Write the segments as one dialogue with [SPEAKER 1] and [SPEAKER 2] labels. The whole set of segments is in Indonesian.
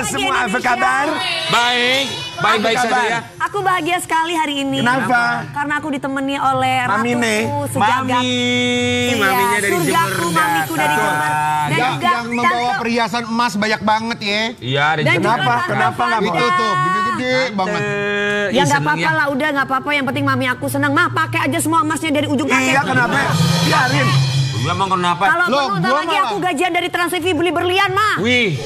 [SPEAKER 1] semua, apa kabar?
[SPEAKER 2] Baik saja ya.
[SPEAKER 3] Aku bahagia sekali hari ini.
[SPEAKER 1] Kenapa?
[SPEAKER 3] Karena aku ditemani oleh ratuku sejagat.
[SPEAKER 2] Maminya dari
[SPEAKER 3] surgaku,
[SPEAKER 2] Jember.
[SPEAKER 3] mamiku dari Jember. Dan juga
[SPEAKER 4] yang membawa perhiasan emas banyak banget ya.
[SPEAKER 2] Iya, ada
[SPEAKER 3] dan
[SPEAKER 2] Jember.
[SPEAKER 1] Kenapa nggak
[SPEAKER 4] Itu
[SPEAKER 1] mau?
[SPEAKER 4] tuh, gede-gede banget.
[SPEAKER 3] Ya nggak apa-apa lah, udah nggak apa-apa. Yang penting mami aku senang. Ma, pakai aja semua emasnya dari ujung kaki.
[SPEAKER 1] Iya, kenapa? Biarin.
[SPEAKER 2] Emang kenapa?
[SPEAKER 3] Kalau
[SPEAKER 4] Loh,
[SPEAKER 3] bentar
[SPEAKER 4] gua
[SPEAKER 3] lagi
[SPEAKER 4] malah.
[SPEAKER 3] aku gajian dari Trans TV beli berlian, Ma.
[SPEAKER 2] Wih,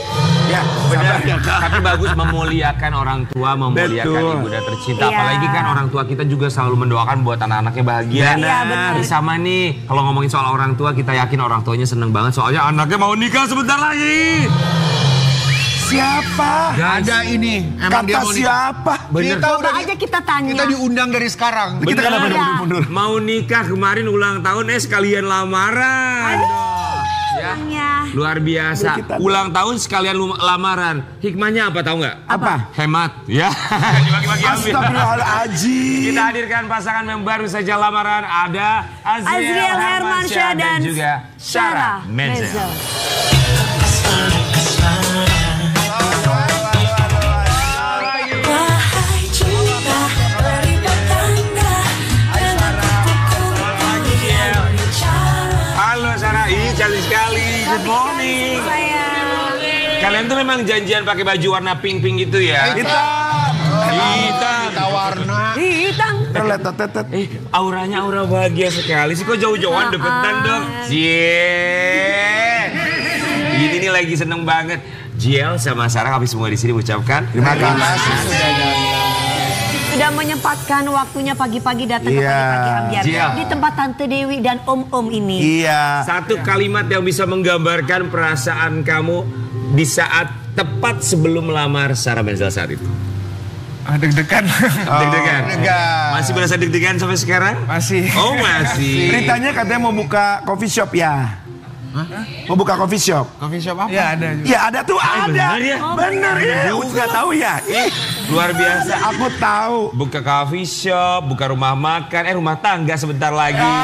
[SPEAKER 1] Ya,
[SPEAKER 2] benar. Tapi bagus memuliakan orang tua, memuliakan
[SPEAKER 1] Betul.
[SPEAKER 2] ibunda tercinta.
[SPEAKER 3] Iya.
[SPEAKER 2] Apalagi kan orang tua kita juga selalu mendoakan buat anak-anaknya bahagia.
[SPEAKER 3] Iya, benar.
[SPEAKER 2] Sama nih, kalau ngomongin soal orang tua, kita yakin orang tuanya seneng banget. Soalnya anaknya mau nikah sebentar lagi.
[SPEAKER 1] siapa?
[SPEAKER 2] Guys,
[SPEAKER 4] Ada ini, emang dia
[SPEAKER 1] Kata
[SPEAKER 4] mau nikah.
[SPEAKER 1] siapa?
[SPEAKER 2] bener.
[SPEAKER 4] Kita
[SPEAKER 3] Coba
[SPEAKER 4] udah
[SPEAKER 3] aja kita tanya.
[SPEAKER 4] Kita diundang dari sekarang.
[SPEAKER 1] Kita kenapa
[SPEAKER 3] Iya.
[SPEAKER 1] mundur-mundur?
[SPEAKER 2] Mau nikah kemarin ulang tahun sekalian lamaran. Ya.
[SPEAKER 3] Tanya.
[SPEAKER 2] Luar biasa.
[SPEAKER 1] Kita-
[SPEAKER 2] Ulang tahun sekalian lamaran. Hikmahnya apa tahu nggak?
[SPEAKER 1] Apa?
[SPEAKER 2] Hemat. Ya. Dibagi-bagi ambil.
[SPEAKER 1] Astagfirullahaladzim.
[SPEAKER 2] Kita hadirkan pasangan yang baru saja lamaran. Ada
[SPEAKER 3] Azriel Hermansyah dan
[SPEAKER 2] juga Sarah Menzel.
[SPEAKER 5] Wahai cinta, beri petanda dengan kupu-kupu yang bicara.
[SPEAKER 2] Halo Sarah, ih cantik sekali. Good morning. Kalian tuh memang janjian pakai baju warna pink-pink gitu ya?
[SPEAKER 1] Hitam.
[SPEAKER 2] Hitam.
[SPEAKER 4] Kita warna.
[SPEAKER 3] Hitam.
[SPEAKER 1] Terletet-tetet.
[SPEAKER 2] Auranya aura bahagia sekali sih. Kok jauh-jauhan deketan dong? Cie. Ini nih lagi seneng banget. Jiel sama Sarah habis semua di sini mengucapkan
[SPEAKER 1] Terima kasih.
[SPEAKER 3] Sudah menyempatkan waktunya pagi-pagi datang ke
[SPEAKER 1] Iya.
[SPEAKER 3] pagi-pagi ambiar
[SPEAKER 2] Iya.
[SPEAKER 3] di tempat Tante Dewi dan Om-Om ini.
[SPEAKER 1] Iya.
[SPEAKER 2] satu kalimat yang bisa menggambarkan perasaan kamu di saat tepat sebelum melamar Sarah Menzel saat itu.
[SPEAKER 6] Deg-degan.
[SPEAKER 2] Deg-degan.
[SPEAKER 4] deg-degan.
[SPEAKER 2] Masih berasa deg-degan sampai sekarang?
[SPEAKER 6] Masih.
[SPEAKER 2] Oh masih.
[SPEAKER 1] Beritanya katanya mau buka coffee shop ya. Mau buka coffee shop.
[SPEAKER 4] Coffee shop apa?
[SPEAKER 6] Ya ada juga.
[SPEAKER 1] Ya ada tuh ada.
[SPEAKER 2] benar ya?
[SPEAKER 1] Bener ya. Udah nggak tahu ya.
[SPEAKER 2] Luar biasa.
[SPEAKER 1] Aku tahu.
[SPEAKER 2] Buka coffee shop, buka rumah makan, rumah tangga sebentar lagi. Kita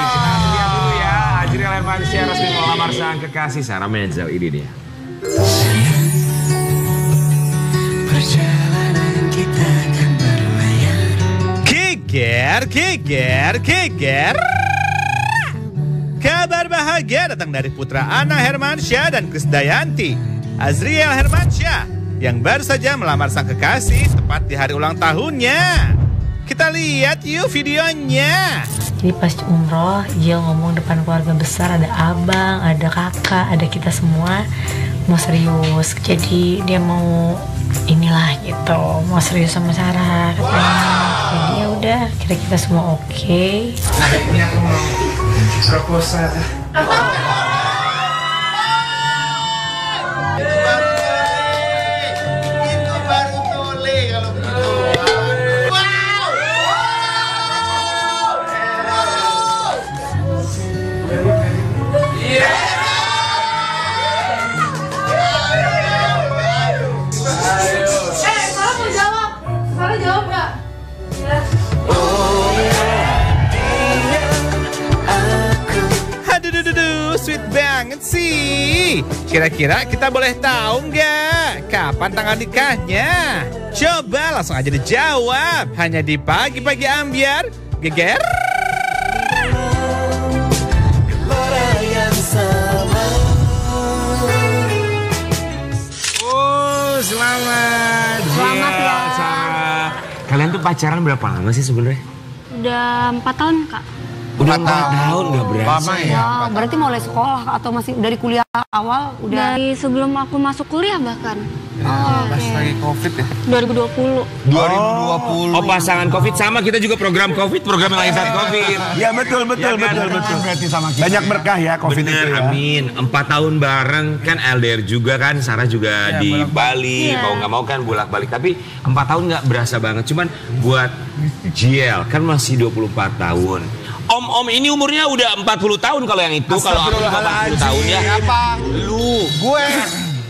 [SPEAKER 2] lihat dulu ya. Azriel Hermansyah resmi melamar sang kekasih Sarah Menzel. Ini dia.
[SPEAKER 5] Perjalanan kita akan berlayar.
[SPEAKER 7] Kiker. Kabar bahagia datang dari putra Ana Hermansyah dan Krisdayanti, Azriel Hermansyah, yang baru saja melamar sang kekasih tepat di hari ulang tahunnya. Kita lihat yuk videonya.
[SPEAKER 8] Jadi pas umroh, Jiel ngomong depan keluarga besar, ada abang, ada kakak, ada kita semua mau serius. Jadi dia mau inilah gitu, mau serius sama Sarah katanya. Jadi ya udah, kira kita semua oke.
[SPEAKER 6] Nah, ini aku mau proposal.
[SPEAKER 4] Itu baru tole kalau begitu.
[SPEAKER 9] Sarah mau jawab. Sarah jawab nggak?
[SPEAKER 7] Aduh, sweet banget sih. Kira-kira kita boleh tahu nggak kapan tanggal nikahnya? Coba langsung aja dijawab. Hanya di pagi-pagi ambiar. Geger.
[SPEAKER 2] Oh, selamat.
[SPEAKER 3] Selamat
[SPEAKER 2] Jiel,
[SPEAKER 3] ya.
[SPEAKER 2] Sarah. Kalian tuh pacaran berapa lama sih sebenarnya?
[SPEAKER 9] Udah 4 tahun, Kak.
[SPEAKER 2] Udah 4 tahun nggak berasa.
[SPEAKER 4] Lama ya?
[SPEAKER 3] Oh, berarti mulai sekolah atau masih dari kuliah awal udah?
[SPEAKER 9] Dari sebelum aku masuk kuliah bahkan.
[SPEAKER 6] Pas lagi COVID ya.
[SPEAKER 9] 2020.
[SPEAKER 4] 2020.
[SPEAKER 2] Oh, pasangan COVID sama, kita juga program COVID, program yang lain saat COVID.
[SPEAKER 1] Ya betul.
[SPEAKER 4] Berarti sama kita.
[SPEAKER 1] Banyak berkah ya COVID
[SPEAKER 2] Bener,
[SPEAKER 1] itu ya.
[SPEAKER 2] amin. 4 tahun bareng kan LDR juga kan, Sarah juga
[SPEAKER 6] Ya,
[SPEAKER 2] di
[SPEAKER 6] bolak-balik.
[SPEAKER 2] Bali,
[SPEAKER 9] Iya.
[SPEAKER 2] mau nggak mau kan bolak-balik. Tapi 4 tahun nggak berasa banget. Cuman buat Jiel kan masih 24 tahun. Om ini umurnya udah 40 tahun kalau yang itu, kalau aku juga 40 tahun ya.
[SPEAKER 4] Siapa?
[SPEAKER 2] Lu.
[SPEAKER 4] Gue.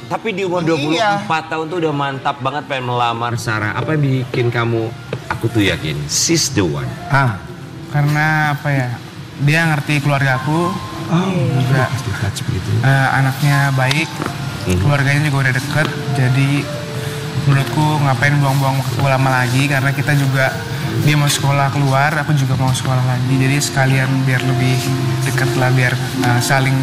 [SPEAKER 2] Tapi di umur 24 tahun tuh udah mantap banget pengen melamar Sarah. Apa yang bikin kamu, aku tuh yakin, she's the one.
[SPEAKER 1] Ah.
[SPEAKER 6] Karena apa ya? Dia ngerti keluarga aku. Juga anaknya baik. Keluarganya juga udah deket. Jadi menurutku ngapain buang-buang waktu lama lagi, karena kita juga dia mau sekolah keluar, aku juga mau sekolah lagi, jadi sekalian biar lebih dekat lah, biar saling.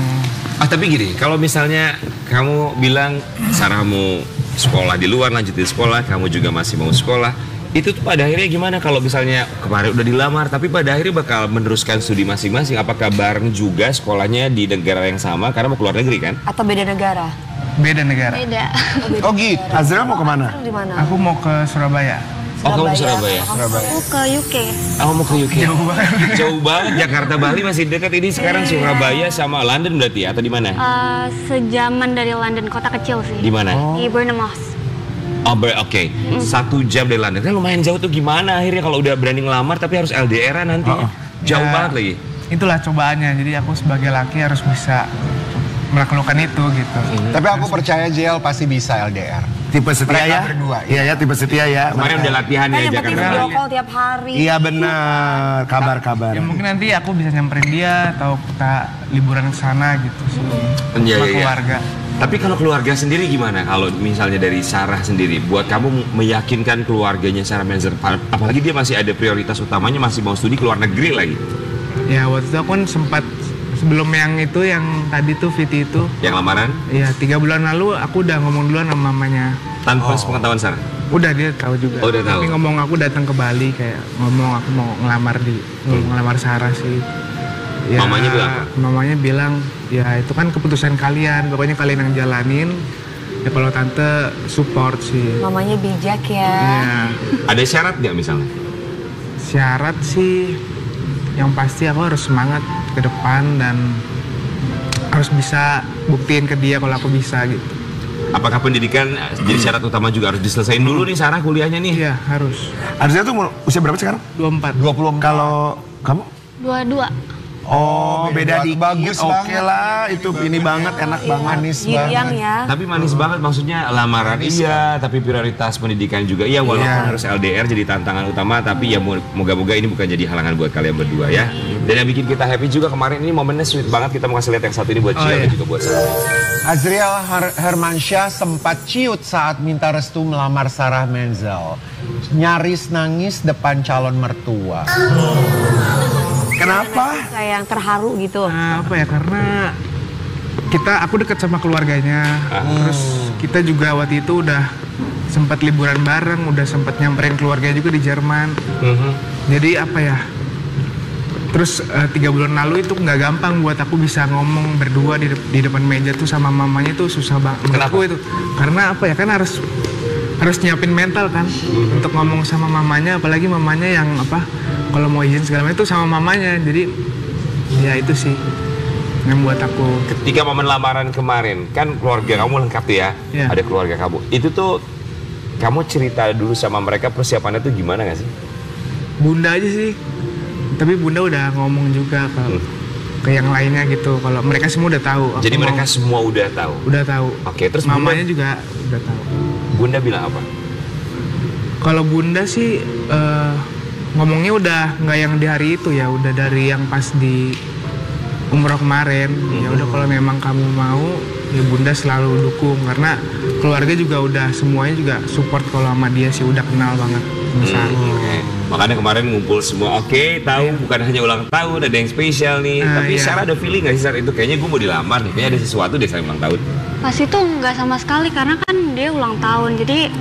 [SPEAKER 2] Tapi gini, kalau misalnya kamu bilang Sarah mau sekolah di luar, lanjutin sekolah, kamu juga masih mau sekolah, itu tuh pada akhirnya gimana kalau misalnya kemarin udah dilamar tapi pada akhirnya bakal meneruskan studi masing-masing? Apakah bareng juga sekolahnya di negara yang sama karena mau keluar negeri kan?
[SPEAKER 3] Atau beda negara?
[SPEAKER 6] Beda negara.
[SPEAKER 8] Beda.
[SPEAKER 1] Oh gitu. Azra mau kemana?
[SPEAKER 3] Di mana?
[SPEAKER 6] Aku mau ke Surabaya.
[SPEAKER 2] Oh, kamu ke Surabaya?
[SPEAKER 8] Aku ke UK.
[SPEAKER 2] Aku mau ke UK.
[SPEAKER 6] Jauh banget.
[SPEAKER 2] Jauh banget. Jakarta Bali masih dekat, ini sekarang Surabaya sama London berarti ya? Atau di mana?
[SPEAKER 8] Sejaman dari London, kota kecil sih.
[SPEAKER 2] Di mana?
[SPEAKER 8] Di Bournemouth.
[SPEAKER 2] Oke. 1 jam dari London. Kan lumayan jauh tuh, gimana akhirnya kalau udah berani ngelamar tapi harus LDR nantinya? Jauh banget lagi.
[SPEAKER 6] Itulah cobaannya. Jadi aku sebagai laki harus bisa melakukan itu gitu.
[SPEAKER 4] Tapi aku percaya JL pasti bisa LDR.
[SPEAKER 1] Tipe setia
[SPEAKER 4] Mereka
[SPEAKER 1] ya?
[SPEAKER 4] berdua,
[SPEAKER 1] Iya ya, tipe setia ya.
[SPEAKER 2] Kemarin udah latihan
[SPEAKER 3] Kan
[SPEAKER 2] ya
[SPEAKER 3] yang penting
[SPEAKER 2] Jakarta
[SPEAKER 3] video
[SPEAKER 2] Bali.
[SPEAKER 3] call tiap hari.
[SPEAKER 1] Iya benar, kabar-kabar.
[SPEAKER 6] Ya mungkin nanti aku bisa nyamperin dia atau kita liburan ke sana gitu sih.
[SPEAKER 2] Iya,
[SPEAKER 6] Sama
[SPEAKER 2] iya.
[SPEAKER 6] keluarga.
[SPEAKER 2] Tapi kalau keluarga sendiri gimana? Kalau misalnya dari Sarah sendiri, buat kamu meyakinkan keluarganya Sarah Menzer, apalagi dia masih ada prioritas utamanya masih mau studi ke luar negeri lagi.
[SPEAKER 6] Ya waktu itu aku kan sempat sebelum yang itu, yang tadi tuh Viti itu.
[SPEAKER 2] Yang lamaran?
[SPEAKER 6] Ya 3 bulan lalu aku udah ngomong duluan sama mamanya.
[SPEAKER 2] Tanpa sepengetahuan Sarah?
[SPEAKER 6] Udah, dia tahu juga.
[SPEAKER 2] Oh, udah tahu.
[SPEAKER 6] Tapi ngomong aku datang ke Bali kayak ngomong aku mau ngelamar Sarah sih. Ya,
[SPEAKER 2] Mamanya bilang apa?
[SPEAKER 6] Mamanya bilang ya itu kan keputusan kalian, pokoknya kalian yang jalanin. Ya kalau tante support sih.
[SPEAKER 3] Mamanya bijak ya.
[SPEAKER 6] Ya,
[SPEAKER 2] Ada syarat nggak misalnya?
[SPEAKER 6] syarat sih yang pasti aku harus semangat ke depan dan harus bisa buktiin ke dia kalau aku bisa gitu.
[SPEAKER 2] Apakah pendidikan jadi syarat utama juga harus diselesain dulu nih Sarah kuliahnya nih?
[SPEAKER 6] Iya, harus.
[SPEAKER 1] Azra tuh usia berapa sekarang?
[SPEAKER 6] 24.
[SPEAKER 1] 24. Kalau kamu?
[SPEAKER 8] 22.
[SPEAKER 1] Oh, beda dikit.
[SPEAKER 4] Bagus
[SPEAKER 1] Oke
[SPEAKER 4] banget.
[SPEAKER 1] lah, itu ini banget, enak banget.
[SPEAKER 4] Manis
[SPEAKER 3] Yin yang
[SPEAKER 4] banget.
[SPEAKER 3] ya.
[SPEAKER 2] Tapi manis banget, maksudnya lamaran iya, tapi prioritas pendidikan juga iya, walaupun harus LDR jadi tantangan utama, tapi ya moga-moga ini bukan jadi halangan buat kalian berdua ya. Dan yang bikin kita happy juga kemarin ini momennya sweet banget, kita mau kasih lihat yang satu ini buat Cia dan juga buat Sarah.
[SPEAKER 4] Azriel Hermansyah sempat ciut saat minta restu melamar Sarah Menzel. Nyaris nangis depan calon mertua.
[SPEAKER 1] Kenapa?
[SPEAKER 3] Kayak yang terharu gitu.
[SPEAKER 6] Apa ya, karena aku dekat sama keluarganya. Terus kita juga waktu itu udah sempat liburan bareng, udah sempat nyamperin keluarganya juga di Jerman. Jadi apa ya, terus 3 bulan lalu itu nggak gampang buat aku bisa ngomong berdua di depan meja tuh sama mamanya, tuh susah banget menurut aku itu. Karena apa ya, kan harus nyiapin mental kan untuk ngomong sama mamanya, apalagi mamanya yang kalau mau izin segala macam itu sama mamanya. Jadi ya itu sih yang buat aku.
[SPEAKER 2] Ketika momen lamaran kemarin, kan keluarga kamu lengkap tuh ya, ada keluarga kamu. Itu tuh kamu cerita dulu sama mereka persiapannya tuh gimana gak sih?
[SPEAKER 6] Bunda aja sih, tapi Bunda udah ngomong juga ke yang lainnya gitu. Kalau mereka semua udah tahu.
[SPEAKER 2] Jadi mereka semua udah tahu?
[SPEAKER 6] Udah tahu.
[SPEAKER 2] Oke, terus
[SPEAKER 6] mamanya juga udah tahu.
[SPEAKER 2] Bunda bilang apa?
[SPEAKER 6] Kalau Bunda sih ngomongnya udah nggak yang di hari itu ya, udah dari yang pas di umroh kemarin. Ya udah, kalau memang kamu mau ya Bunda selalu dukung, karena keluarga juga udah semuanya juga support kalau sama dia sih, udah kenal banget sama Sarah.
[SPEAKER 2] Makanya kemarin ngumpul semua, tahu bukan hanya ulang tahun, ada yang spesial nih. Tapi Sarah ada feeling nggak sih Sarah itu kayaknya gue mau dilamar nih, kayaknya ada sesuatu deh saya ulang tahun.
[SPEAKER 8] Pas itu nggak sama sekali, karena kan dia ulang tahun, jadi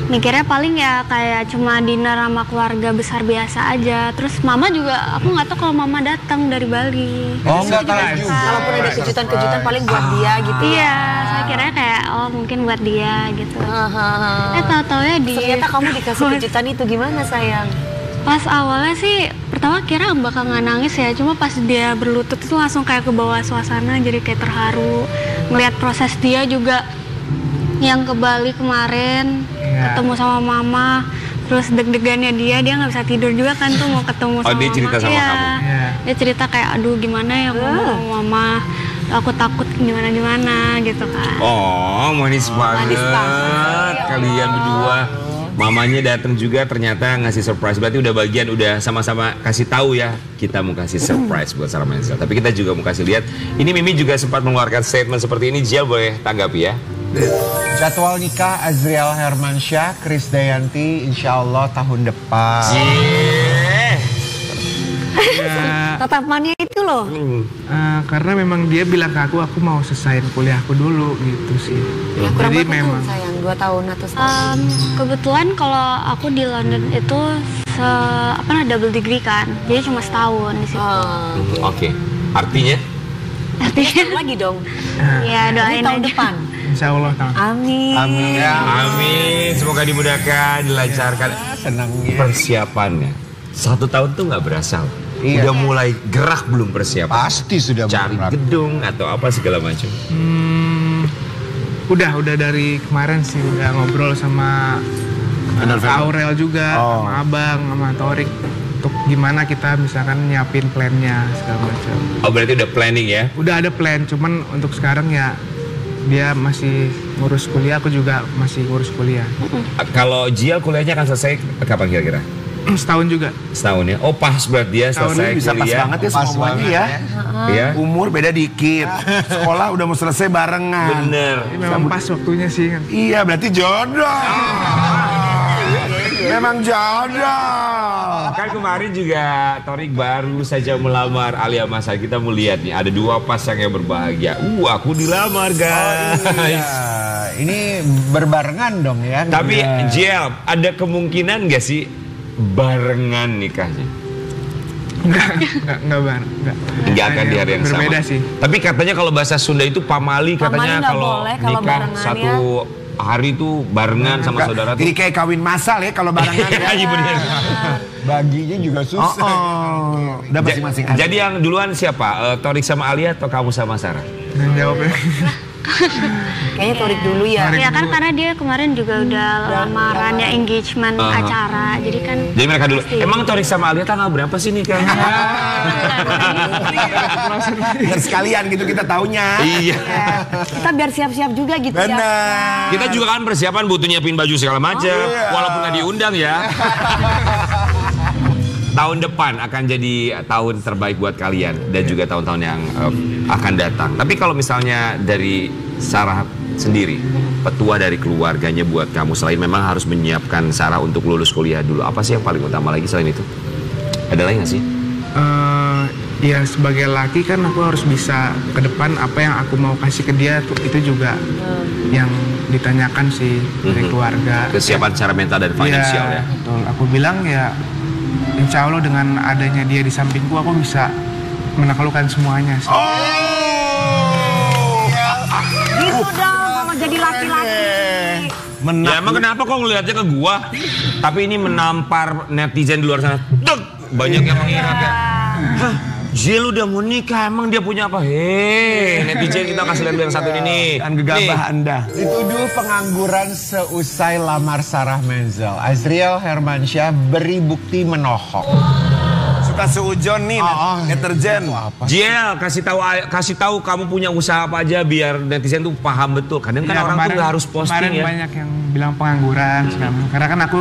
[SPEAKER 8] mikirnya paling ya kayak cuma dinner sama keluarga besar biasa aja. Terus mama juga, aku nggak tahu kalau mama datang dari Bali.
[SPEAKER 4] Oh, nggak tahu juga.
[SPEAKER 3] Kalaupun ada kejutan-kejutan paling buat dia gitu.
[SPEAKER 8] Iya, saya kira kayak mungkin buat dia gitu. Tahu-tahu ya
[SPEAKER 3] Ternyata kamu dikasih kejutan itu, gimana sayang?
[SPEAKER 8] Pas awalnya sih pertama kira bakal nggak nangis ya, cuma pas dia berlutut itu langsung kayak ke bawah suasana, jadi kayak terharu ngelihat proses dia juga yang ke Bali kemarin, ketemu sama mama, terus deg-degannya dia nggak bisa tidur juga kan tuh mau ketemu sama
[SPEAKER 2] dia cerita sama kamu?
[SPEAKER 8] Dia cerita kayak aduh gimana ya ngomong sama mama, aku takut gimana gitu kan.
[SPEAKER 2] Oh, manis banget kalian berdua. Mamanya datang juga ternyata ngasih surprise. Berarti udah bagian, udah sama-sama kasih tahu ya, kita mau kasih surprise buat Sarah Menzel. Tapi kita juga mau kasih lihat, ini Mimi juga sempat mengeluarkan statement seperti ini. Jial boleh tanggapi ya.
[SPEAKER 4] Jadwal nikah Azriel Hermansyah, Krisdayanti, insya Allah tahun depan.
[SPEAKER 3] Tatapannya itu loh.
[SPEAKER 6] Karena memang dia bilang ke aku mau selesaiin kuliahku dulu gitu sih.
[SPEAKER 3] Kurang
[SPEAKER 6] Jadi
[SPEAKER 3] berapa
[SPEAKER 6] memang
[SPEAKER 3] tahun sayang? 2 tahun atau setahun?
[SPEAKER 10] Kebetulan kalau aku di London itu double degree kan, jadi cuma setahun di situ.
[SPEAKER 2] Oke. Artinya?
[SPEAKER 3] Lagi dong.
[SPEAKER 10] Ya doain
[SPEAKER 3] Tahun
[SPEAKER 10] aja.
[SPEAKER 3] depan.
[SPEAKER 6] insya Allah tahun.
[SPEAKER 3] Amin.
[SPEAKER 4] Amin.
[SPEAKER 2] Amin. Semoga dimudahkan, dilancarkan.
[SPEAKER 4] Senangnya.
[SPEAKER 2] Persiapannya 1 tahun tuh nggak berasa.
[SPEAKER 4] Iya.
[SPEAKER 2] Udah mulai gerak belum persiapan?
[SPEAKER 4] Pasti sudah
[SPEAKER 2] Cari
[SPEAKER 4] bergerak.
[SPEAKER 2] gedung atau apa segala macam.
[SPEAKER 6] Udah dari kemarin sih udah ngobrol sama Aurel juga, sama Abang, sama Torik untuk gimana kita misalkan nyiapin plannya segala macam.
[SPEAKER 2] Oh berarti udah planning ya?
[SPEAKER 6] Udah ada plan, cuman untuk sekarang ya dia masih ngurus kuliah, aku juga masih ngurus kuliah.
[SPEAKER 2] Kalau Jial kuliahnya akan selesai kapan kira-kira?
[SPEAKER 6] Setahun juga.
[SPEAKER 2] Setahun ya? Oh pas berarti dia selesai
[SPEAKER 1] Bisa pas
[SPEAKER 2] kuliah.
[SPEAKER 1] banget ya
[SPEAKER 4] Pas
[SPEAKER 1] semuanya
[SPEAKER 4] banget
[SPEAKER 1] ya.
[SPEAKER 2] Iya.
[SPEAKER 1] Umur beda dikit. Sekolah udah mau selesai barengan.
[SPEAKER 2] Bener.
[SPEAKER 6] Ini memang pas waktunya sih kan.
[SPEAKER 1] Iya berarti jodoh. Memang jodoh.
[SPEAKER 2] Kan kemarin juga Torik baru saja melamar Alia Masa. Kita mau lihat nih ada 2 pasang yang berbahagia. Aku dilamar guys.
[SPEAKER 4] Iya. Ini berbarengan dong ya.
[SPEAKER 2] Tapi Jial ada kemungkinan gak sih barengan nikahnya?
[SPEAKER 6] Enggak bareng.
[SPEAKER 2] Enggak akan di hari yang sama.
[SPEAKER 6] Berbeda sih.
[SPEAKER 2] Tapi katanya kalau bahasa Sunda itu pamali katanya
[SPEAKER 3] nggak
[SPEAKER 2] kalau
[SPEAKER 3] boleh kalau
[SPEAKER 2] nikah
[SPEAKER 3] barengan
[SPEAKER 2] satu hari itu barengan sama saudara tuh.
[SPEAKER 1] Jadi kayak kawin masal ya kalau barengan ya.
[SPEAKER 2] Iya bener.
[SPEAKER 4] Baginya juga susah.
[SPEAKER 1] Udah masing-masing aja.
[SPEAKER 2] Jadi yang duluan siapa? Torik sama Alia atau kamu sama Sarah?
[SPEAKER 6] Yang jawabnya.
[SPEAKER 3] Kayaknya Torik dulu ya.
[SPEAKER 10] Ya kan karena dia kemarin juga udah lamaran ya, engagement acara, jadi kan.
[SPEAKER 2] Jadi mereka dulu. Emang Torik sama Alia tanggal berapa sih nikahnya?
[SPEAKER 1] Biar sekalian gitu kita taunya.
[SPEAKER 2] Iya.
[SPEAKER 3] Kita biar siap-siap juga gitu ya.
[SPEAKER 1] Benar.
[SPEAKER 2] Kita juga kan persiapan butuh nyiapin baju segala macam, walaupun nggak diundang ya. Tahun depan akan jadi tahun terbaik buat kalian dan juga tahun-tahun yang akan datang. Tapi kalau misalnya dari Sarah sendiri, petua dari keluarganya buat kamu selain memang harus menyiapkan Sarah untuk lulus kuliah dulu, apa sih yang paling utama lagi selain itu? Ada lagi nggak sih?
[SPEAKER 6] Ya sebagai laki kan aku harus bisa ke depan apa yang aku mau kasih ke dia itu juga yang ditanyakan sih dari keluarga.
[SPEAKER 2] Kesiapan secara mental dan finansial ya.
[SPEAKER 6] Betul. Aku bilang ya insya Allah dengan adanya dia di sampingku aku bisa menaklukkan semuanya sih.
[SPEAKER 3] Gitu dong kalau jadi laki-laki.
[SPEAKER 2] Ya emang kenapa kok ngeliatnya ke gua? Tapi ini menampar netizen di luar sana. Dek, banyak yang mengira kayak, hah, Jial udah mau nikah, emang dia punya apa? Hei, netizen kita kasih lihat yang satu ini.
[SPEAKER 1] Kan gegabah Anda.
[SPEAKER 4] Dituduh pengangguran seusai lamar Sarah Menzel. Azriel Hermansyah beri bukti menohok.
[SPEAKER 1] Suka seujon nih deterjen.
[SPEAKER 2] Jial, kasih tahu kamu punya usaha apa aja biar netizen tuh paham betul. Kadang kan
[SPEAKER 6] Ya,
[SPEAKER 2] orang tuh nggak harus posting
[SPEAKER 6] kemarin
[SPEAKER 2] ya.
[SPEAKER 6] banyak yang bilang pengangguran segala macam. Karena kan aku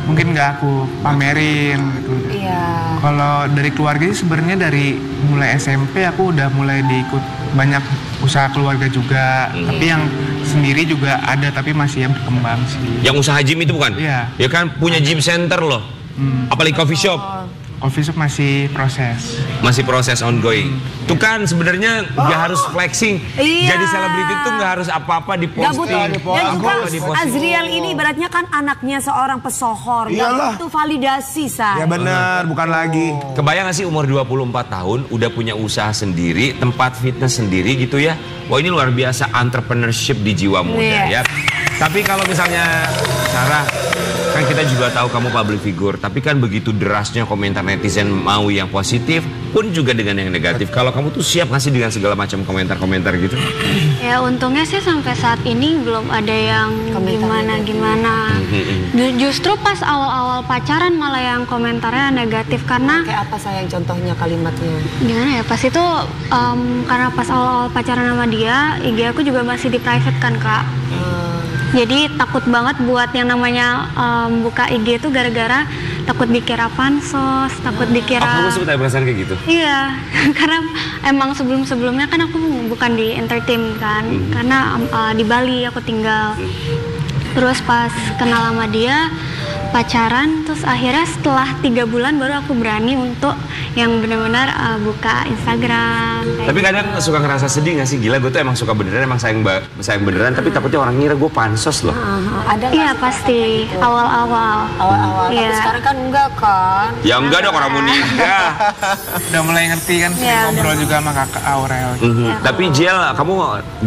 [SPEAKER 6] mungkin nggak aku pamerin gitu.
[SPEAKER 3] Iya.
[SPEAKER 6] Kalau dari keluarga sih sebenarnya dari mulai SMP aku udah mulai diikut banyak usaha keluarga juga. Tapi yang sendiri juga ada tapi masih yang berkembang sih.
[SPEAKER 2] Yang usaha gym itu bukan?
[SPEAKER 6] Iya.
[SPEAKER 2] Ya kan punya gym center loh. Apalagi coffee shop.
[SPEAKER 6] Coffee shop masih proses.
[SPEAKER 2] Masih proses ongoing. Tuh kan sebenarnya nggak harus flexing.
[SPEAKER 3] Iya.
[SPEAKER 2] Jadi selebriti tuh nggak harus apa-apa
[SPEAKER 3] Gak
[SPEAKER 2] diposting.
[SPEAKER 3] butuh. Dan juga
[SPEAKER 2] Apa-apa diposting.
[SPEAKER 3] Azriel ini ibaratnya kan anaknya seorang pesohor.
[SPEAKER 1] Iyalah.
[SPEAKER 3] Gak butuh validasi, Say.
[SPEAKER 1] Ya benar, bukan lagi.
[SPEAKER 2] Kebayang gak sih umur 24 tahun udah punya usaha sendiri, tempat fitness sendiri gitu ya. Wah ini luar biasa entrepreneurship di jiwa muda ya. Tapi kalau misalnya Sarah, kan kita juga tahu kamu public figure, tapi kan begitu derasnya komentar netizen mau yang positif pun juga dengan yang negatif. Kalau kamu tuh siap nggak sih dengan segala macam komentar-komentar gitu?
[SPEAKER 10] Ya untungnya sih sampai saat ini belum ada yang gimana-gimana. Justru pas awal-awal pacaran malah yang komentarnya negatif karena
[SPEAKER 3] Kayak apa sayang contohnya kalimatnya?
[SPEAKER 10] gimana ya pas itu karena pas awal-awal pacaran sama dia IG aku juga masih di private kan Kak. Jadi takut banget buat yang namanya buka IG itu gara-gara takut dikira pansos, takut dikira.
[SPEAKER 2] Kamu sempat ada perasaan kayak gitu?
[SPEAKER 10] Iya, karena emang sebelum-sebelumnya kan aku bukan di entertain kan, karena di Bali aku tinggal. Terus pas kenal sama dia, pacaran, terus akhirnya setelah 3 bulan baru aku berani untuk yang benar-benar buka Instagram.
[SPEAKER 2] Tapi kadang suka ngerasa sedih gak sih? Gila, gue tuh emang suka beneran, emang sayang beneran, tapi takutnya orang ngira gue pansos loh.
[SPEAKER 3] Ada
[SPEAKER 10] Iya pasti, awal-awal.
[SPEAKER 3] Tapi
[SPEAKER 10] Iya.
[SPEAKER 3] sekarang kan enggak kan?
[SPEAKER 2] Ya enggak dong, orang mau nikah.
[SPEAKER 6] Udah mulai ngerti kan, sering
[SPEAKER 10] Iya,
[SPEAKER 6] ngobrol juga sama kakak Aurel.
[SPEAKER 2] Tapi Jiel, kamu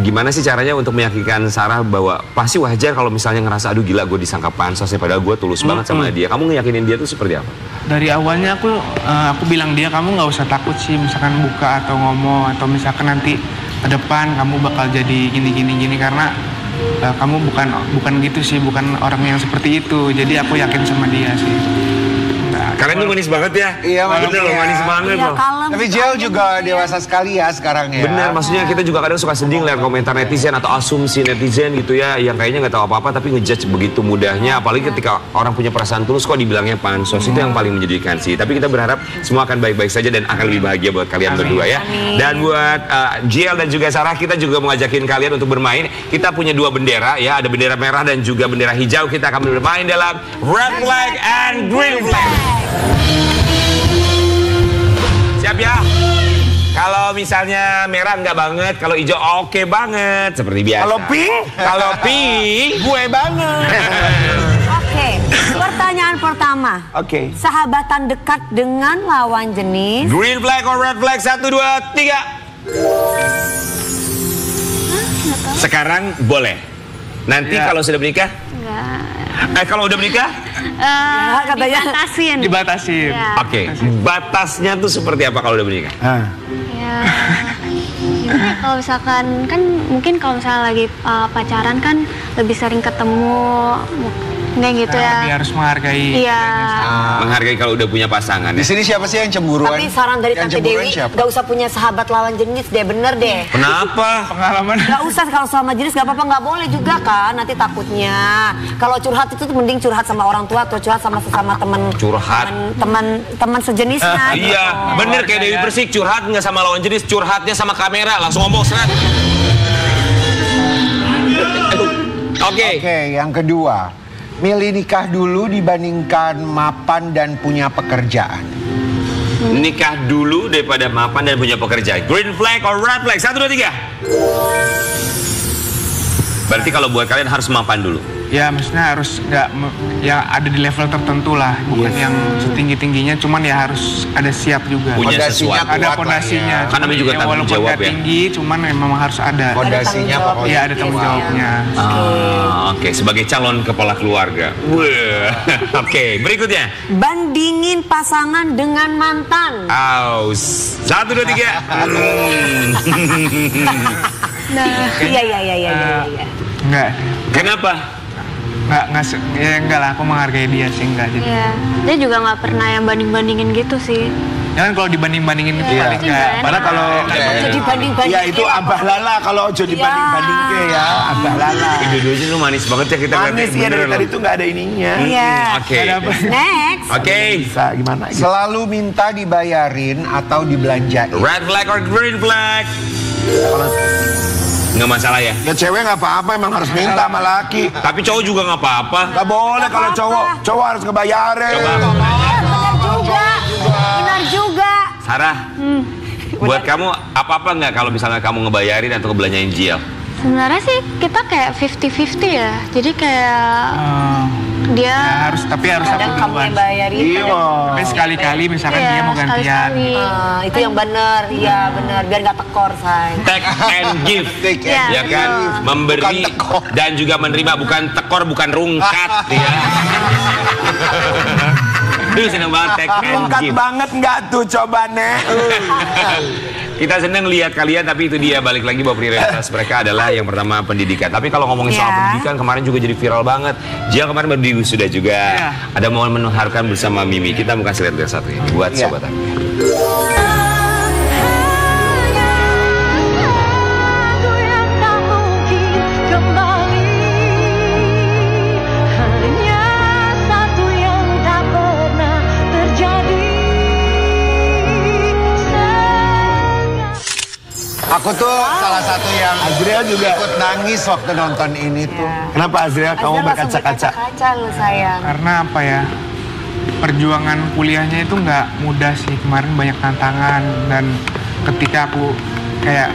[SPEAKER 2] gimana sih caranya untuk meyakinkan Sarah bahwa pasti wajar kalau misalnya ngerasa aduh gila gue disangka pansos ya, padahal gue tulus banget sama dia. Kamu ngeyakinin dia tuh seperti apa?
[SPEAKER 6] Dari awalnya aku bilang dia, kamu nggak usah takut sih misalkan buka atau ngomong atau misalkan nanti ke depan kamu bakal jadi gini karena kamu bukan gitu sih, bukan orang yang seperti itu. Jadi aku yakin sama dia sih.
[SPEAKER 2] Kalian tuh manis banget ya?
[SPEAKER 4] Iya,
[SPEAKER 2] bener loh, manis banget loh.
[SPEAKER 4] Tapi Jiel juga dewasa sekali ya sekarang ya.
[SPEAKER 2] Bener, maksudnya kita juga kadang suka sedih lihat komentar netizen atau asumsi netizen gitu ya, yang kayaknya nggak tahu apa-apa tapi ngejudge begitu mudahnya, apalagi ketika orang punya perasaan tulus kok dibilangnya pansos. Itu yang paling menjadikan sih. Tapi kita berharap semua akan baik-baik saja dan akan lebih bahagia buat kalian berdua ya. Dan buat Jiel dan juga Sarah, kita juga mau ngajakin kalian untuk bermain. Kita punya 2 bendera ya, ada bendera merah dan juga bendera hijau. Kita akan bermain dalam Red Flag and Green Flag. Siap ya? Kalau misalnya merah enggak banget, kalau hijau oke banget, seperti biasa.
[SPEAKER 1] Kalau pink?
[SPEAKER 2] Kalau pink,
[SPEAKER 1] Gue banget.
[SPEAKER 3] Oke, pertanyaan pertama.
[SPEAKER 1] Oke.
[SPEAKER 3] Sahabatan dekat dengan lawan jenis.
[SPEAKER 2] green flag or red flag, 1, 2, 3. Sekarang boleh. Nanti kalau sudah menikah?
[SPEAKER 10] Enggak.
[SPEAKER 2] Kalau udah menikah?
[SPEAKER 3] Katanya
[SPEAKER 10] Dibatasin.
[SPEAKER 6] Dibatasin.
[SPEAKER 10] Iya.
[SPEAKER 2] Oke. Batasnya tuh seperti apa kalau udah menikah?
[SPEAKER 10] Ya, gimana kalau misalkan kan mungkin kalau misalnya lagi pacaran kan lebih sering ketemu, nggak gitu ya?
[SPEAKER 6] Dia harus menghargai.
[SPEAKER 10] Iya.
[SPEAKER 2] Menghargai kalau udah punya pasangan
[SPEAKER 4] Di
[SPEAKER 2] ya.
[SPEAKER 4] sini siapa sih yang cemburuan?
[SPEAKER 3] Tapi saran dari
[SPEAKER 4] Yang
[SPEAKER 3] Tante
[SPEAKER 4] cemburuan
[SPEAKER 3] Dewi,
[SPEAKER 4] siapa?
[SPEAKER 3] gak usah punya sahabat lawan jenis deh, bener deh.
[SPEAKER 2] Kenapa?
[SPEAKER 6] Pengalaman.
[SPEAKER 3] Gak usah, kalau sama jenis gak apa-apa, gak boleh juga kan, nanti takutnya. Kalau curhat itu tuh mending curhat sama orang tua atau curhat sama sesama teman.
[SPEAKER 2] Curhat.
[SPEAKER 3] Teman sejenisnya. gitu.
[SPEAKER 2] Iya, bener kayak Dewi Persik, curhat nggak sama lawan jenis, curhatnya sama kamera, langsung ngomong seret. Oke.
[SPEAKER 4] Oke, yang kedua. Milih nikah dulu dibandingkan mapan dan punya pekerjaan.
[SPEAKER 2] Nikah dulu daripada mapan dan punya pekerjaan. Green flag or red flag? 1, 2, 3. Berarti kalau buat kalian harus mapan dulu.
[SPEAKER 6] Ya maksudnya harus ya ada di level tertentu lah, bukan yang setinggi-tingginya, cuman ya harus ada siap juga.
[SPEAKER 2] Punya
[SPEAKER 4] Fondasinya
[SPEAKER 2] sesuatu.
[SPEAKER 6] Ada
[SPEAKER 4] kuat
[SPEAKER 6] fondasinya.
[SPEAKER 2] Kan namanya juga tanggung
[SPEAKER 6] walaupun
[SPEAKER 2] jawab
[SPEAKER 6] nggak
[SPEAKER 2] ya.
[SPEAKER 6] tinggi, cuman memang harus ada.
[SPEAKER 4] Fondasinya pokoknya.
[SPEAKER 6] Iya ada tanggung jawabnya.
[SPEAKER 2] Oke, sebagai calon kepala keluarga. Wah. Oke, berikutnya.
[SPEAKER 3] Bandingin pasangan dengan mantan.
[SPEAKER 2] Aus. 1, 2, 3.
[SPEAKER 3] Iya.
[SPEAKER 6] Enggak.
[SPEAKER 2] Kenapa?
[SPEAKER 6] Enggak lah, aku menghargai dia sih, enggak jadi.
[SPEAKER 10] Iya. Dia juga nggak pernah yang banding-bandingin gitu sih.
[SPEAKER 6] Ya kan kalau dibanding-bandingin itu paling enggak.
[SPEAKER 2] Padahal kalau
[SPEAKER 3] Jadi banding-banding.
[SPEAKER 1] Ya itu abah lala kalau jadi banding-banding ke ya, abah lala.
[SPEAKER 2] dua-duanya lu manis banget ya kita
[SPEAKER 1] Manis ya, dari tadi tuh nggak ada ininya.
[SPEAKER 3] Iya.
[SPEAKER 2] Oke.
[SPEAKER 3] Next.
[SPEAKER 2] Oke.
[SPEAKER 1] Bisa gimana gitu.
[SPEAKER 4] Selalu minta dibayarin atau dibelanjain.
[SPEAKER 2] Red flag or green flag? Nggak masalah ya.
[SPEAKER 1] Ya cewek nggak apa-apa, emang harus minta sama laki.
[SPEAKER 2] Tapi cowok juga nggak apa-apa.
[SPEAKER 1] Nggak boleh kalau cowok harus ngebayarin.
[SPEAKER 2] Coba.
[SPEAKER 3] Benar juga.
[SPEAKER 2] Sarah, buat kamu apa-apa nggak kalau misalnya kamu ngebayarin atau ngebelanjain Jiel?
[SPEAKER 10] Sebenarnya sih kita kayak 50-50 ya. Jadi kayak dia
[SPEAKER 6] Ya, tapi harus aku
[SPEAKER 3] kadang kamu
[SPEAKER 6] duluan.
[SPEAKER 3] yang bayarin.
[SPEAKER 1] Iya.
[SPEAKER 6] Tapi sekali-kali misalkan
[SPEAKER 10] Iya,
[SPEAKER 6] dia mau gantian.
[SPEAKER 10] sekali-sekali.
[SPEAKER 3] Itu yang benar, iya benar, biar nggak tekor, say.
[SPEAKER 2] Take and give.
[SPEAKER 4] Take
[SPEAKER 10] Iya,
[SPEAKER 2] Ya kan,
[SPEAKER 10] betul.
[SPEAKER 2] memberi
[SPEAKER 4] Bukan tekor.
[SPEAKER 2] dan juga menerima, bukan tekor, bukan rungkat ya. Duh, seneng banget take and
[SPEAKER 1] Lengkap
[SPEAKER 2] give.
[SPEAKER 1] banget nggak tuh coba nek?
[SPEAKER 2] Kita seneng lihat kalian, tapi itu dia balik lagi bahwa prioritas mereka adalah yang pertama pendidikan. Tapi kalau ngomongin soal
[SPEAKER 3] Ya.
[SPEAKER 2] pendidikan, kemarin juga jadi viral banget. Jiel kemarin baru diwisuda juga.
[SPEAKER 6] Ya.
[SPEAKER 2] Ada momen mengharumkan bersama Mimi. Kita mau kasih lihat satu ini buat
[SPEAKER 4] Ya.
[SPEAKER 2] sobat.
[SPEAKER 5] Aku yang tak mungkin kembali, hanya satu yang tak pernah
[SPEAKER 4] Aku tuh salah satu yang
[SPEAKER 1] Azriel juga.
[SPEAKER 4] ikut nangis waktu nonton ini tuh.
[SPEAKER 1] Kenapa Azriel kamu
[SPEAKER 3] Azriel langsung
[SPEAKER 1] berkaca-kaca?
[SPEAKER 3] berkaca-kaca lu sayang.
[SPEAKER 6] Karena apa ya, perjuangan kuliahnya itu nggak mudah sih. Kemarin banyak tantangan dan ketika aku kayak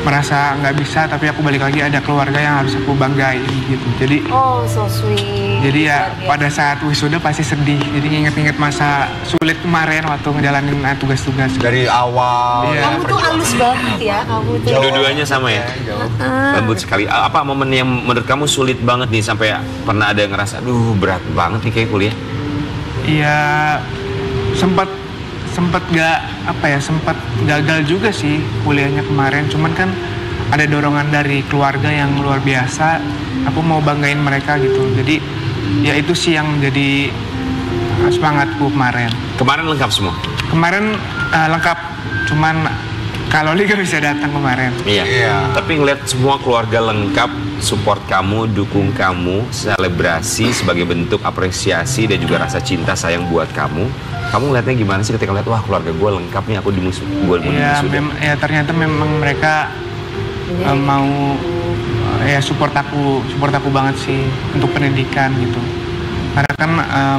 [SPEAKER 6] merasa nggak bisa, tapi aku balik lagi ada keluarga yang harus aku banggain gitu. Jadi
[SPEAKER 3] Oh, so sweet.
[SPEAKER 6] Jadi ya
[SPEAKER 3] Luar biasa.
[SPEAKER 6] pada saat wisuda pasti sedih. Jadi nginget-nginget masa sulit kemarin waktu ngejalanin tugas-tugas.
[SPEAKER 4] Dari awal.
[SPEAKER 6] Iya.
[SPEAKER 3] Kamu tuh halus banget ya, kamu tuh.
[SPEAKER 2] Dua-duanya sama ya? Lembut sekali. Apa momen yang menurut kamu sulit banget nih sampai pernah ada yang ngerasa, aduh berat banget nih kayak kuliah?
[SPEAKER 6] Iya, sempat gagal juga sih kuliahnya kemarin. Cuman kan ada dorongan dari keluarga yang luar biasa. Aku mau banggain mereka gitu. Jadi ya itu sih yang jadi semangatku kemarin.
[SPEAKER 2] Kemarin lengkap semua?
[SPEAKER 6] Kemarin lengkap, cuman kalau Liga bisa datang kemarin.
[SPEAKER 2] Iya. Tapi ngeliat semua keluarga lengkap, support kamu, dukung kamu, selebrasi sebagai bentuk apresiasi dan juga rasa cinta sayang buat kamu. Kamu ngeliatnya gimana sih ketika ngeliat, wah keluarga gue lengkap nih, aku
[SPEAKER 6] Ya, ternyata memang mereka mau support aku banget sih untuk pendidikan gitu. Karena kan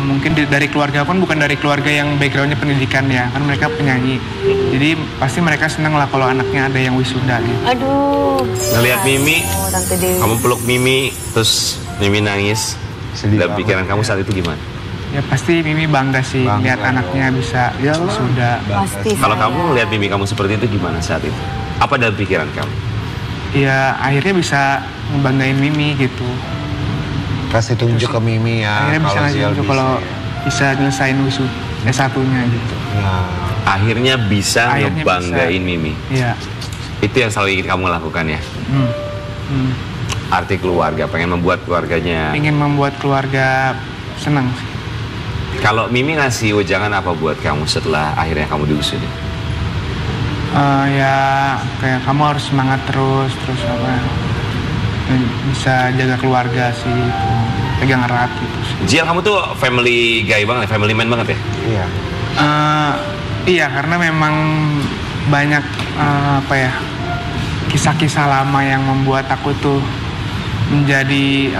[SPEAKER 6] mungkin dari keluarga pun bukan dari keluarga yang backgroundnya pendidikan ya, kan mereka penyanyi. Jadi pasti mereka seneng lah kalau anaknya ada yang wisuda gitu.
[SPEAKER 3] Aduh.
[SPEAKER 2] Ngeliat Mimi,
[SPEAKER 3] Tante Dewi.
[SPEAKER 2] kamu peluk Mimi, terus Mimi nangis. Dalam pikiran kamu saat itu gimana?
[SPEAKER 6] Ya pasti Mimi bangga sih lihat anaknya bisa wisuda.
[SPEAKER 3] Pasti.
[SPEAKER 2] Kalau
[SPEAKER 3] sayang.
[SPEAKER 2] kamu ngeliat Mimi kamu seperti itu gimana saat itu? Apa dalam pikiran kamu?
[SPEAKER 6] Ya akhirnya bisa ngebanggain Mimi gitu.
[SPEAKER 4] Kasih tunjuk ke Mimi ya.
[SPEAKER 6] Akhirnya bisa ngasih
[SPEAKER 4] Ziel
[SPEAKER 6] tunjuk kalau bisa nyelesain wisuda S1-nya gitu.
[SPEAKER 2] Akhirnya bisa
[SPEAKER 6] Akhirnya
[SPEAKER 2] ngebanggain
[SPEAKER 6] bisa.
[SPEAKER 2] Mimi.
[SPEAKER 6] Iya.
[SPEAKER 2] Itu yang selalu ingin kamu lakukan ya? Arti keluarga, pengen membuat keluarganya.
[SPEAKER 6] Ingin membuat keluarga senang sih.
[SPEAKER 2] Kalau Mimi ngasih wejangan apa buat kamu setelah akhirnya kamu diwisuda?
[SPEAKER 6] Ya kayak kamu harus semangat terus apa, bisa jaga keluarga sih gitu. Pegang erat gitu sih.
[SPEAKER 2] Jiel, kamu tuh family guy banget, family man banget ya?
[SPEAKER 4] Iya.
[SPEAKER 6] Iya, karena memang banyak kisah-kisah lama yang membuat aku tuh menjadi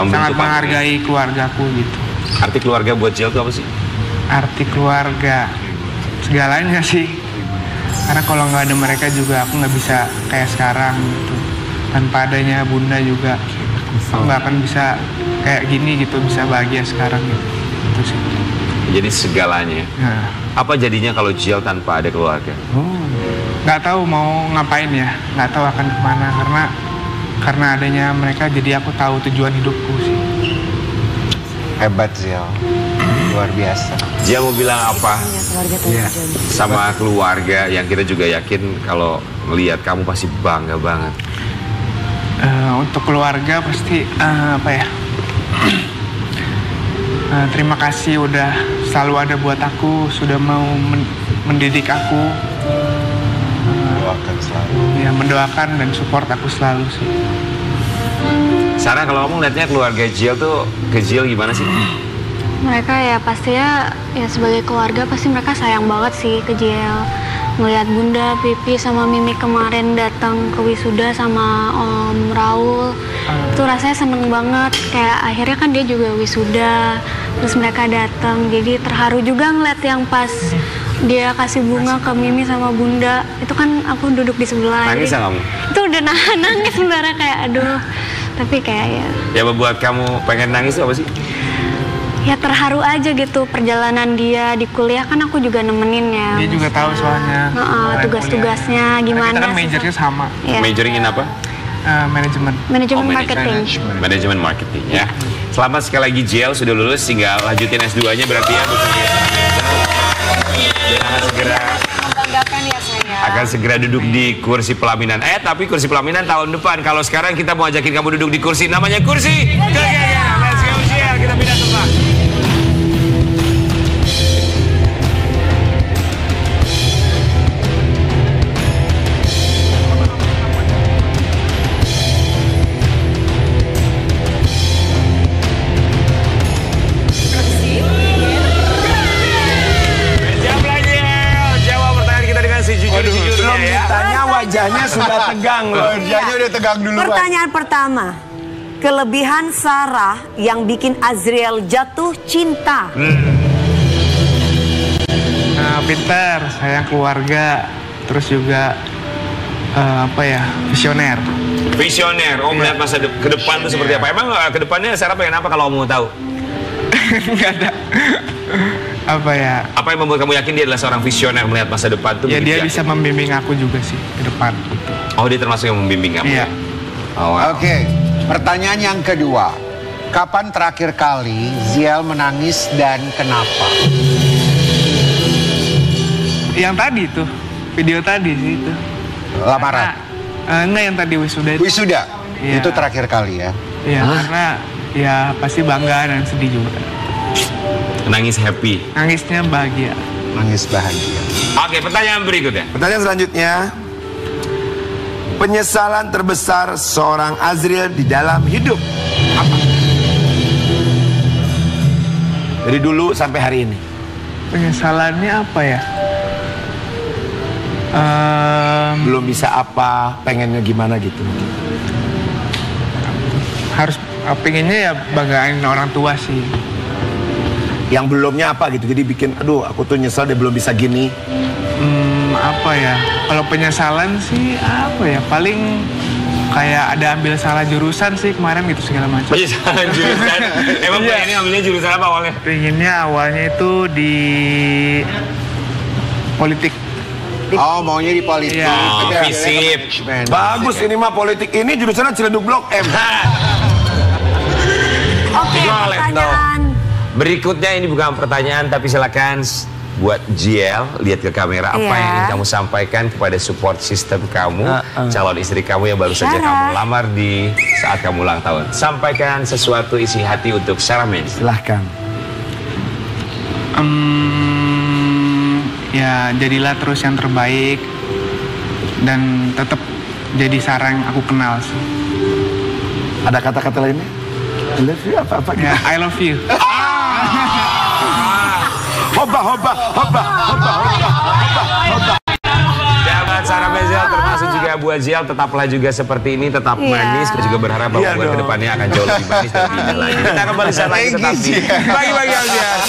[SPEAKER 6] sangat menghargai keluargaku gitu.
[SPEAKER 2] Arti keluarga buat Jiel tuh apa sih?
[SPEAKER 6] Arti keluarga segalanya sih. Karena kalau nggak ada mereka juga aku nggak bisa kayak sekarang gitu. Tanpa adanya Bunda juga aku nggak akan bisa kayak gini gitu, bisa bahagia sekarang gitu. Itu sih.
[SPEAKER 2] Jadi segalanya.
[SPEAKER 6] Nah,
[SPEAKER 2] Apa jadinya kalau Jiel tanpa ada keluarga?
[SPEAKER 6] nggak tahu mau ngapain ya, nggak tahu akan kemana karena adanya mereka jadi aku tahu tujuan hidupku sih.
[SPEAKER 4] Hebat Ziel. Luar biasa.
[SPEAKER 2] Jiel mau bilang apa sama keluarga yang kita juga yakin kalau melihat kamu pasti bangga banget?
[SPEAKER 6] Untuk keluarga pasti terima kasih udah selalu ada buat aku, sudah mau mendidik aku,
[SPEAKER 4] Doakan selalu.
[SPEAKER 6] ya mendoakan dan support aku selalu sih.
[SPEAKER 2] Sarah, kalau kamu ngeliatnya keluarga Jiel tuh ke Jiel gimana sih?
[SPEAKER 10] Mereka ya pastinya ya sebagai keluarga pasti mereka sayang banget sih ke Jiel. Ngeliat Bunda, Pipi sama Mimi kemarin datang ke wisuda sama Om Raul, itu rasanya seneng banget. Kayak akhirnya kan dia juga wisuda, terus mereka datang. Jadi terharu juga ngeliat yang pas dia kasih bunga ke Mimi sama Bunda. Itu kan aku duduk di sebelah.
[SPEAKER 2] Nangis
[SPEAKER 10] Jadi
[SPEAKER 2] ya kamu?
[SPEAKER 10] itu udah nahan nangis sebenarnya kayak aduh. Tapi kayak ya.
[SPEAKER 2] Yang membuat kamu pengen nangis itu apa sih?
[SPEAKER 10] Ya terharu aja gitu perjalanan dia di kuliah, kan aku juga nemenin ya.
[SPEAKER 6] Dia juga tahu soalnya
[SPEAKER 10] tugas-tugasnya gimana.
[SPEAKER 6] Kita kan
[SPEAKER 10] sih.
[SPEAKER 6] majornya sama.
[SPEAKER 10] Iya.
[SPEAKER 2] Majoring in apa?
[SPEAKER 6] Manajemen.
[SPEAKER 10] Manajemen marketing.
[SPEAKER 2] Manajemen marketing ya. Selamat sekali lagi Jiel, sudah lulus, tinggal lanjutin S2-nya berarti ya.
[SPEAKER 3] Membanggakan ya saya.
[SPEAKER 2] Akan segera duduk di kursi pelaminan. Tapi kursi pelaminan tahun depan. Kalau sekarang kita mau ajakin kamu duduk di kursi, namanya kursi kegiatan. Let's go Jiel, kita pindah tempat. Jawab pertanyaan kita dengan sejujur-jujurnya.
[SPEAKER 1] wanitanya wajahnya sudah tegang loh.
[SPEAKER 4] Wajahnya udah tegang duluan.
[SPEAKER 3] Pertanyaan pertama. Kelebihan Sarah yang bikin Azriel jatuh cinta.
[SPEAKER 6] Nah, pintar, sayang keluarga, terus juga visioner.
[SPEAKER 2] Visioner, melihat masa ke depan tuh seperti apa? Emang ke depannya Sarah pengen apa kalau mau tahu?
[SPEAKER 6] Nggak ada.
[SPEAKER 2] Apa yang membuat kamu yakin dia adalah seorang visioner melihat masa depan tuh?
[SPEAKER 6] Ya dia bisa membimbing aku juga sih ke depan. Gitu.
[SPEAKER 2] Oh, dia termasuk yang membimbing kamu?
[SPEAKER 6] Iya.
[SPEAKER 2] Oh, wow.
[SPEAKER 4] Oke, pertanyaan yang kedua. Kapan terakhir kali Ziel menangis dan kenapa?
[SPEAKER 6] Yang tadi tuh, video tadi sih itu.
[SPEAKER 4] Lamaran?
[SPEAKER 6] Enggak, yang tadi wisuda itu.
[SPEAKER 4] Wisuda?
[SPEAKER 6] Iya.
[SPEAKER 4] Itu terakhir kali ya?
[SPEAKER 6] Iya, karena ya pasti bangga dan sedih juga.
[SPEAKER 2] Nangis happy.
[SPEAKER 6] Nangisnya bahagia.
[SPEAKER 4] Nangis bahagia.
[SPEAKER 2] Oke, pertanyaan berikutnya.
[SPEAKER 1] Pertanyaan selanjutnya. Penyesalan terbesar seorang Azriel di dalam hidup apa? Dari dulu sampai hari ini.
[SPEAKER 6] Penyesalannya apa ya?
[SPEAKER 1] Belum bisa apa, pengennya gimana gitu.
[SPEAKER 6] Harus pengennya ya banggain orang tua sih.
[SPEAKER 1] Yang belumnya apa gitu, jadi bikin aduh aku tuh nyesal dia belum bisa gini.
[SPEAKER 6] Apa ya, kalau penyesalan sih apa ya, paling kayak ada ambil salah jurusan sih kemarin gitu segala macam.
[SPEAKER 2] Penyesalan jurusan? Emang pengennya ambilnya jurusan apa awalnya?
[SPEAKER 6] Pengennya awalnya itu di politik.
[SPEAKER 4] Oh, maunya di politik.
[SPEAKER 2] Oh, FISIP.
[SPEAKER 1] Bagus, ini mah politik ini jurusannya Ciledug Blok M.
[SPEAKER 3] Oke, pertanyaan.
[SPEAKER 2] Berikutnya ini bukan pertanyaan, tapi silakan buat Ziel lihat ke kamera apa yang ingin kamu sampaikan kepada support system kamu, calon istri kamu yang baru saja kamu lamar di saat kamu ulang tahun. Sampaikan sesuatu isi hati untuk Sarah Menz.
[SPEAKER 1] Silahkan.
[SPEAKER 6] Ya jadilah terus yang terbaik dan tetap jadi Sarah yang aku kenal sih.
[SPEAKER 1] Ada kata-kata lainnya? I love you apa-apa gitu?
[SPEAKER 6] Ya, I love you.
[SPEAKER 1] Hoba.
[SPEAKER 2] Sahabat Sarah Menz termasuk juga buat Ziel, tetaplah juga seperti ini, tetap manis. Kita juga berharap bahwa buat kedepannya akan jauh lebih manis dan lebih indah lagi. Kita kembali saat lagi tetap di Bagi-Bagi Aziel.